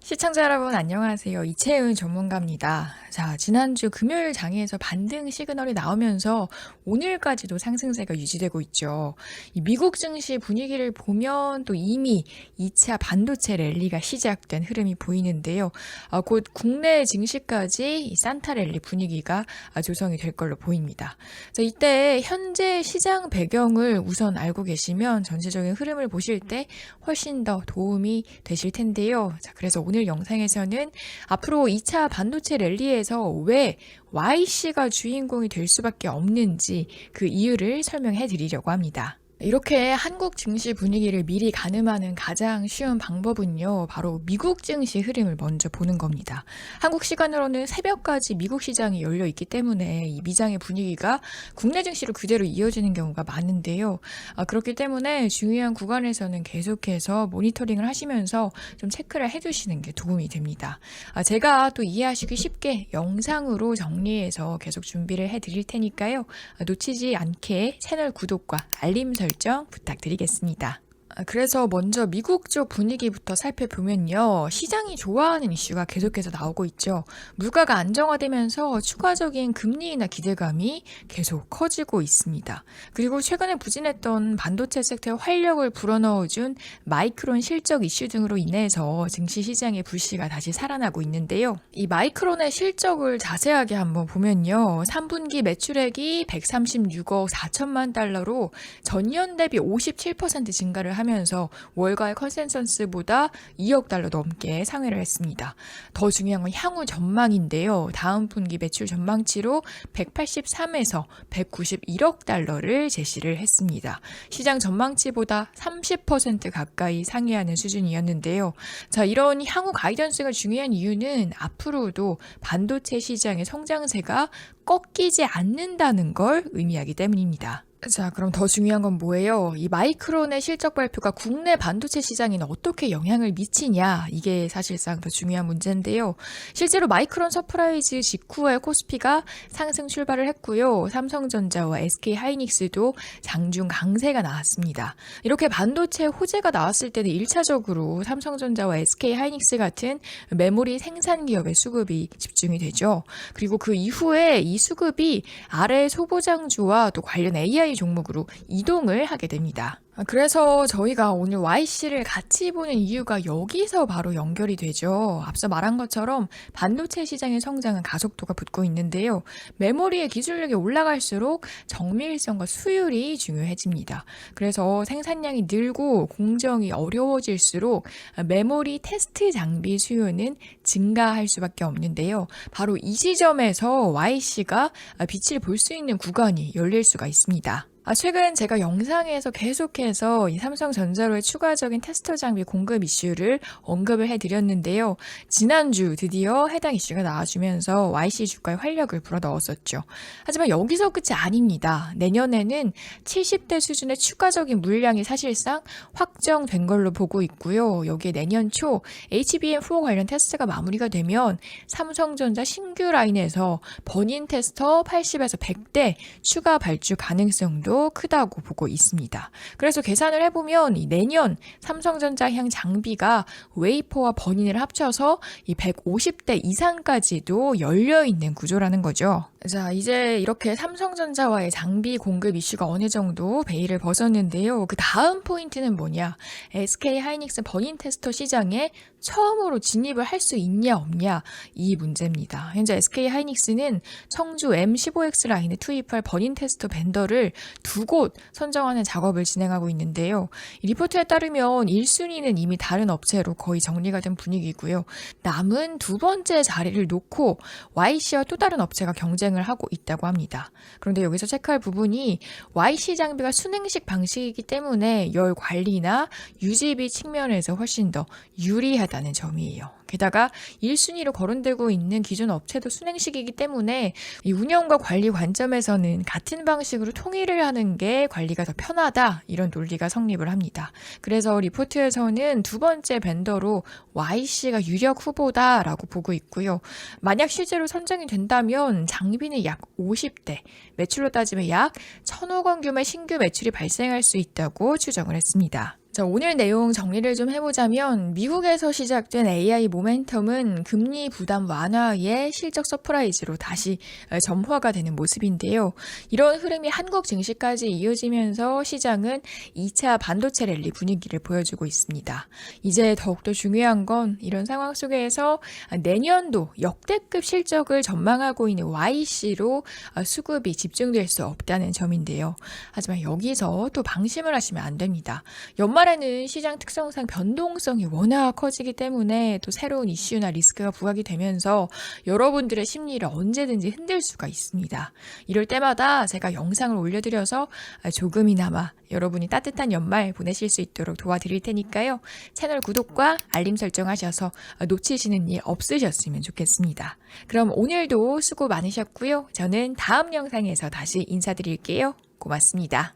시청자 여러분 안녕하세요. 이채은 전문가입니다. 자, 지난주 금요일 장에서 반등 시그널이 나오면서 오늘까지도 상승세가 유지되고 있죠. 이 미국 증시 분위기를 보면 또 이미 2차 반도체 랠리가 시작된 흐름이 보이는데요. 곧 국내 증시까지 이 산타 랠리 분위기가 조성이 될 걸로 보입니다. 자, 이때 현재 시장 배경을 우선 알고 계시면 전체적인 흐름을 보실 때 훨씬 더 도움이 되실 텐데요. 자, 그래서 오늘 영상에서는 앞으로 2차 반도체 랠리에서 왜 YC가 주인공이 될 수밖에 없는지 그 이유를 설명해 드리려고 합니다. 이렇게 한국 증시 분위기를 미리 가늠하는 가장 쉬운 방법은요, 바로 미국 증시 흐름을 먼저 보는 겁니다. 한국 시간으로는 새벽까지 미국 시장이 열려 있기 때문에 이 미장의 분위기가 국내 증시로 그대로 이어지는 경우가 많은데요. 그렇기 때문에 중요한 구간에서는 계속해서 모니터링을 하시면서 좀 체크를 해두시는 게 도움이 됩니다. 제가 또 이해하시기 쉽게 영상으로 정리해서 계속 준비를 해드릴 테니까요. 놓치지 않게 채널 구독과 알림 설정 부탁드리겠습니다. 그래서 먼저 미국 쪽 분위기부터 살펴보면요. 시장이 좋아하는 이슈가 계속해서 나오고 있죠. 물가가 안정화되면서 추가적인 금리 인하 기대감이 계속 커지고 있습니다. 그리고 최근에 부진했던 반도체 섹터에 활력을 불어넣어준 마이크론 실적 이슈 등으로 인해서 증시 시장의 불씨가 다시 살아나고 있는데요. 이 마이크론의 실적을 자세하게 한번 보면요. 3분기 매출액이 136억 4천만 달러로 전년 대비 57% 증가를 하면서 월가의 컨센서스보다 2억 달러 넘게 상회를 했습니다. 더 중요한 건 향후 전망인데요. 다음 분기 매출 전망치로 183에서 191억 달러를 제시를 했습니다. 시장 전망치보다 30% 가까이 상회하는 수준이었는데요. 자, 이런 향후 가이던스가 중요한 이유는 앞으로도 반도체 시장의 성장세가 꺾이지 않는다는 걸 의미하기 때문입니다. 자, 그럼 더 중요한 건 뭐예요? 이 마이크론의 실적 발표가 국내 반도체 시장에는 어떻게 영향을 미치냐? 이게 사실상 더 중요한 문제인데요. 실제로 마이크론 서프라이즈 직후에 코스피가 상승 출발을 했고요. 삼성전자와 SK하이닉스도 장중 강세가 나왔습니다. 이렇게 반도체 호재가 나왔을 때는 1차적으로 삼성전자와 SK하이닉스 같은 메모리 생산 기업의 수급이 집중이 되죠. 그리고 그 이후에 이 수급이 아래 소보장주와 또 관련 AI 종목으로 이동을 하게 됩니다. 그래서 저희가 오늘 YC를 같이 보는 이유가 여기서 바로 연결이 되죠. 앞서 말한 것처럼 반도체 시장의 성장은 가속도가 붙고 있는데요. 메모리의 기술력이 올라갈수록 정밀성과 수율이 중요해집니다. 그래서 생산량이 늘고 공정이 어려워질수록 메모리 테스트 장비 수요는 증가할 수밖에 없는데요. 바로 이 지점에서 YC가 빛을 볼 수 있는 구간이 열릴 수가 있습니다. 최근 제가 영상에서 계속해서 이 삼성전자로의 추가적인 테스터 장비 공급 이슈를 언급을 해드렸는데요. 지난주 드디어 해당 이슈가 나와주면서 YC 주가에 활력을 불어넣었었죠. 하지만 여기서 끝이 아닙니다. 내년에는 70대 수준의 추가적인 물량이 사실상 확정된 걸로 보고 있고요. 여기에 내년 초 HBM4 관련 테스트가 마무리가 되면 삼성전자 신규 라인에서 버닌 테스터 80에서 100대 추가 발주 가능성도 크다고 보고 있습니다. 그래서 계산을 해보면 이 내년 삼성전자향 장비가 웨이퍼와 버닌을 합쳐서 이 150대 이상까지도 열려있는 구조라는 거죠. 자, 이제 이렇게 삼성전자와의 장비 공급 이슈가 어느 정도 베일을 벗었는데요. 그 다음 포인트는 뭐냐? SK하이닉스 버닌 테스터 시장에 처음으로 진입을 할 수 있냐 없냐 이 문제입니다. 현재 SK하이닉스는 청주 M15X 라인에 투입할 버닌 테스터 벤더를 두 곳 선정하는 작업을 진행하고 있는데요. 이 리포트에 따르면 1순위는 이미 다른 업체로 거의 정리가 된 분위기고요. 남은 두 번째 자리를 놓고 YC와 또 다른 업체가 경쟁을 하고 있다고 합니다. 그런데 여기서 체크할 부분이 YC 장비가 순행식 방식이기 때문에 열 관리나 유지비 측면에서 훨씬 더 유리하다는 점이에요. 게다가 1순위로 거론되고 있는 기존 업체도 순행식이기 때문에 이 운영과 관리 관점에서는 같은 방식으로 통일을 하는 게 관리가 더 편하다 이런 논리가 성립을 합니다. 그래서 리포트에서는 두 번째 벤더로 YC가 유력 후보다라고 보고 있고요. 만약 실제로 선정이 된다면 장비는 약 50대, 매출로 따지면 약 1,000억 원 규모의 신규 매출이 발생할 수 있다고 추정을 했습니다. 자, 오늘 내용 정리를 좀 해보자면 미국에서 시작된 AI 모멘텀은 금리 부담 완화의 실적 서프라이즈로 다시 점화가 되는 모습인데요. 이런 흐름이 한국 증시까지 이어지면서 시장은 2차 반도체 랠리 분위기를 보여주고 있습니다. 이제 더욱더 중요한 건 이런 상황 속에서 내년도 역대급 실적을 전망하고 있는 YC로 수급이 집중될 수 없다는 점인데요. 하지만 여기서 또 방심을 하시면 안 됩니다. 연말에는 시장 특성상 변동성이 워낙 커지기 때문에 또 새로운 이슈나 리스크가 부각이 되면서 여러분들의 심리를 언제든지 흔들 수가 있습니다. 이럴 때마다 제가 영상을 올려드려서 조금이나마 여러분이 따뜻한 연말 보내실 수 있도록 도와드릴 테니까요. 채널 구독과 알림 설정하셔서 놓치시는 일 없으셨으면 좋겠습니다. 그럼 오늘도 수고 많으셨고요. 저는 다음 영상에서 다시 인사드릴게요. 고맙습니다.